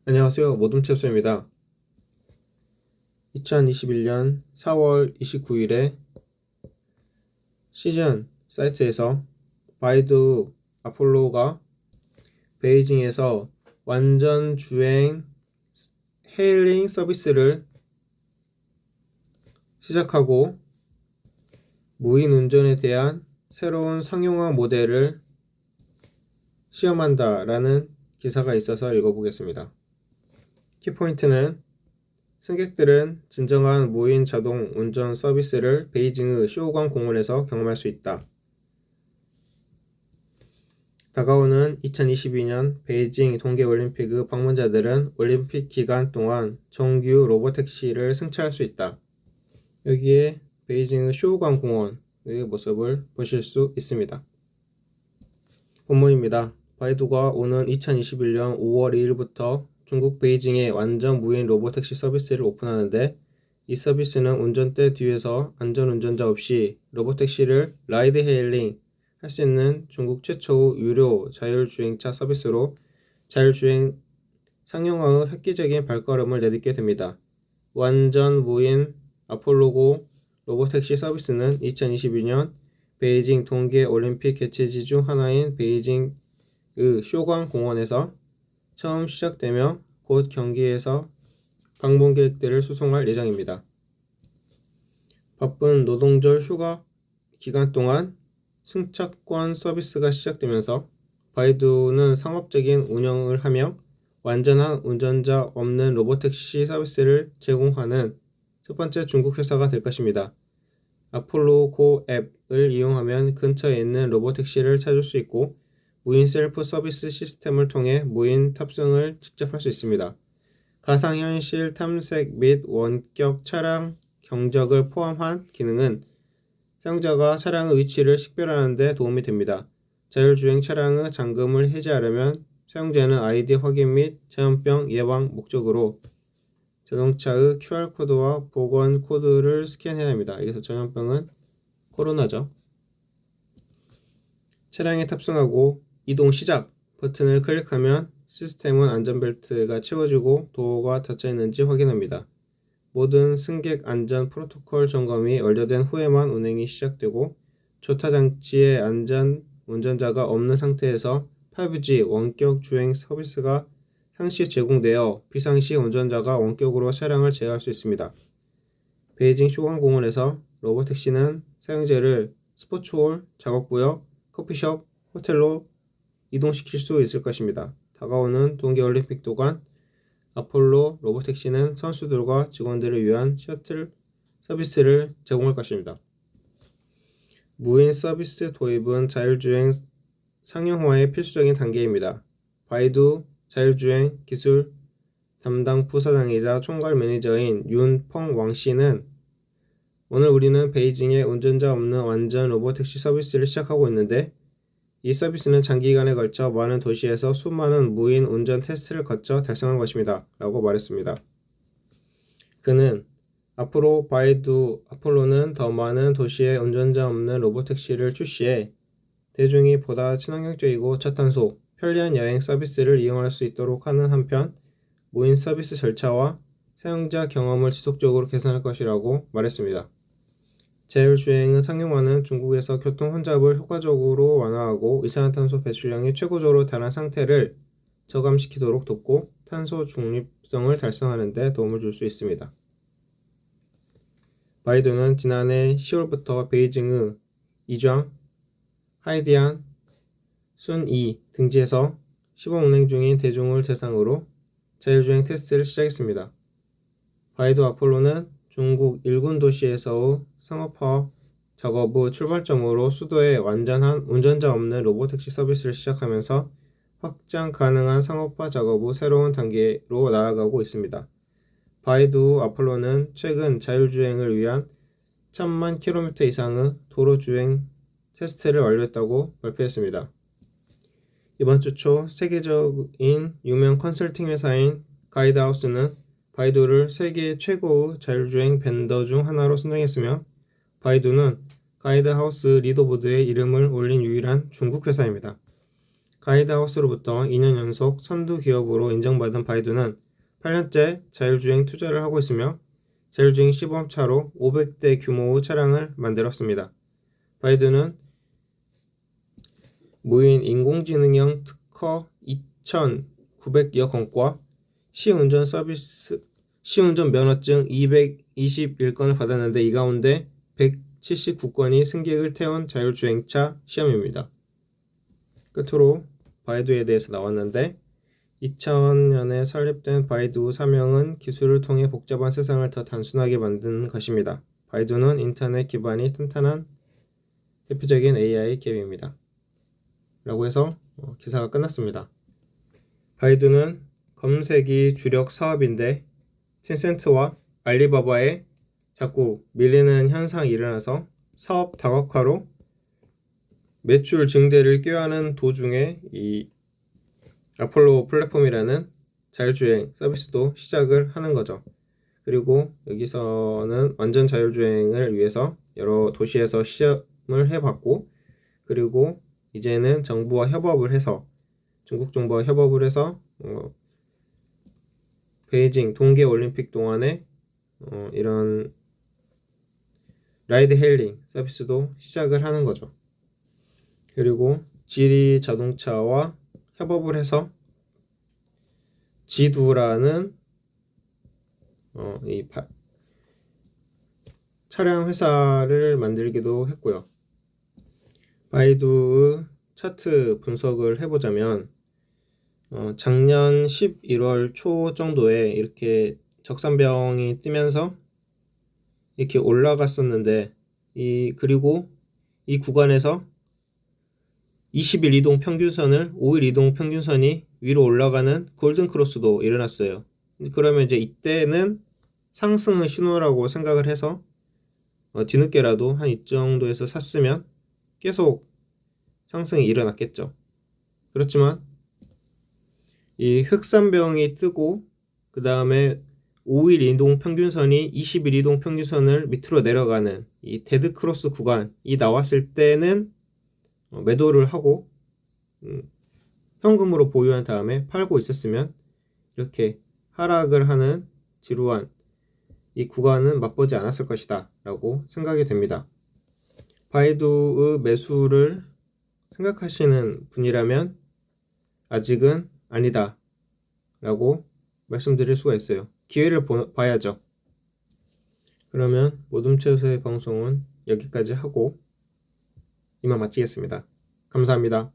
안녕하세요. 모둠체소입니다. 2021년 4월 29일에 시즌 사이트에서 바이두 아폴로가 베이징에서 완전 주행 헤일링 서비스를 시작하고 무인 운전에 대한 새로운 상용화 모델을 시험한다 라는 기사가 있어서 읽어보겠습니다. 키포인트는 승객들은 진정한 무인 자동 운전 서비스를 베이징의 쇼강 공원에서 경험할 수 있다. 다가오는 2022년 베이징 동계올림픽의 방문자들은 올림픽 기간 동안 정규 로보택시를 승차할 수 있다. 여기에 베이징의 쇼강 공원의 모습을 보실 수 있습니다. 본문입니다. 바이두가 오는 2021년 5월 2일부터 중국 베이징에 완전 무인 로보택시 서비스를 오픈하는데, 이 서비스는 운전대 뒤에서 안전운전자 없이 로보택시를 라이드 헤일링 할 수 있는 중국 최초의 유료 자율주행차 서비스로 자율주행 상용화의 획기적인 발걸음을 내딛게 됩니다. 완전 무인 아폴로고 로보택시 서비스는 2022년 베이징 동계올림픽 개최지 중 하나인 베이징의 쇼강 공원에서 처음 시작되며 곧 경기에서 방문객들을 수송할 예정입니다. 바쁜 노동절 휴가 기간 동안 승차권 서비스가 시작되면서 바이두는 상업적인 운영을 하며 완전한 운전자 없는 로보택시 서비스를 제공하는 첫 번째 중국 회사가 될 것입니다. 아폴로 고 앱을 이용하면 근처에 있는 로보택시를 찾을 수 있고, 무인 셀프 서비스 시스템을 통해 무인 탑승을 직접 할 수 있습니다. 가상현실 탐색 및 원격 차량 경적을 포함한 기능은 사용자가 차량의 위치를 식별하는 데 도움이 됩니다. 자율주행 차량의 잠금을 해제하려면 사용자는 아이디 확인 및 전염병 예방 목적으로 자동차의 QR코드와 보건 코드를 스캔해야 합니다. 여기서 전염병은 코로나죠. 차량에 탑승하고 이동 시작 버튼을 클릭하면 시스템은 안전벨트가 채워지고 도어가 닫혀 있는지 확인합니다. 모든 승객 안전 프로토콜 점검이 완료된 후에만 운행이 시작되고, 조타 장치에 안전 운전자가 없는 상태에서 5G 원격 주행 서비스가 상시 제공되어 비상시 운전자가 원격으로 차량을 제어할 수 있습니다. 베이징 쇼강공원에서 로보택시는 사용자를 스포츠홀, 작업구역, 커피숍, 호텔로 이동시킬 수 있을 것입니다. 다가오는 동계올림픽 동안 아폴로 로보택시는 선수들과 직원들을 위한 셔틀 서비스를 제공할 것입니다. 무인 서비스 도입은 자율주행 상용화의 필수적인 단계입니다. 바이두 자율주행 기술 담당 부사장이자 총괄 매니저인 윤펑왕 씨는, 오늘 우리는 베이징에 운전자 없는 완전 로보택시 서비스를 시작하고 있는데, 이 서비스는 장기간에 걸쳐 많은 도시에서 수많은 무인 운전 테스트를 거쳐 달성한 것입니다. 라고 말했습니다. 그는 앞으로 바이두 아폴로는 더 많은 도시에 운전자 없는 로보택시를 출시해 대중이 보다 친환경적이고 저탄소, 편리한 여행 서비스를 이용할 수 있도록 하는 한편, 무인 서비스 절차와 사용자 경험을 지속적으로 개선할 것이라고 말했습니다. 자율주행의 상용화는 중국에서 교통 혼잡을 효과적으로 완화하고 이산화탄소 배출량이 최고조로 달한 상태를 저감시키도록 돕고 탄소 중립성을 달성하는 데 도움을 줄 수 있습니다. 바이두는 지난해 10월부터 베이징의 이좌, 하이디안, 순이 등지에서 시범 운행 중인 대중을 대상으로 자율주행 테스트를 시작했습니다. 바이두 아폴로는 중국 일군 도시에서의 상업화 작업의 출발점으로 수도에 완전한 운전자 없는 로보택시 서비스를 시작하면서 확장 가능한 상업화 작업의 새로운 단계로 나아가고 있습니다. 바이두 아폴로는 최근 자율주행을 위한 1000만 km 이상의 도로주행 테스트를 완료했다고 발표했습니다. 이번 주 초 세계적인 유명 컨설팅 회사인 가이드하우스는 바이두를 세계 최고의 자율주행 벤더 중 하나로 선정했으며, 바이두는 가이드하우스 리더보드에 이름을 올린 유일한 중국 회사입니다. 가이드하우스로부터 2년 연속 선두 기업으로 인정받은 바이두는 8년째 자율주행 투자를 하고 있으며 자율주행 시범차로 500대 규모의 차량을 만들었습니다. 바이두는 무인 인공지능형 특허 2,900여 건과 시운전 면허증 221건을 받았는데 이 가운데 179건이 승객을 태운 자율주행차 시험입니다. 끝으로 바이두에 대해서 나왔는데 2000년에 설립된 바이두 사명은 기술을 통해 복잡한 세상을 더 단순하게 만드는 것입니다. 바이두는 인터넷 기반이 탄탄한 대표적인 AI 기업입니다. 라고 해서 기사가 끝났습니다. 바이두는 검색이 주력 사업인데 텐센트와 알리바바에 자꾸 밀리는 현상이 일어나서 사업 다각화로 매출 증대를 꾀하는 도중에 이 아폴로 플랫폼이라는 자율주행 서비스도 시작을 하는 거죠. 그리고 여기서는 완전 자율주행을 위해서 여러 도시에서 시험을 해봤고, 그리고 이제는 정부와 협업을 해서 중국 정부와 협업을 해서 베이징 동계올림픽 동안에 이런 라이드 헤일링 서비스도 시작을 하는 거죠. 그리고 지리 자동차와 협업을 해서 지두라는 차량 회사를 만들기도 했고요. 바이두의 차트 분석을 해보자면 작년 11월 초 정도에 이렇게 적산병이 뜨면서 이렇게 올라갔었는데 그리고 이 구간에서 20일 이동 평균선을 5일 이동 평균선이 위로 올라가는 골든 크로스도 일어났어요. 그러면 이제 이때는 상승의 신호라고 생각을 해서 뒤늦게라도 한 이 정도에서 샀으면 계속 상승이 일어났겠죠. 그렇지만 이 흑산병이 뜨고 그 다음에 5일 이동 평균선이 20일 이동 평균선을 밑으로 내려가는 이 데드 크로스 구간이 나왔을 때는 매도를 하고 현금으로 보유한 다음에 팔고 있었으면 이렇게 하락을 하는 지루한 이 구간은 맛보지 않았을 것이다 라고 생각이 됩니다. 바이두의 매수를 생각하시는 분이라면 아직은 아니다 라고 말씀드릴 수가 있어요. 기회를 봐야죠. 그러면 모둠최소의 방송은 여기까지 하고 이만 마치겠습니다. 감사합니다.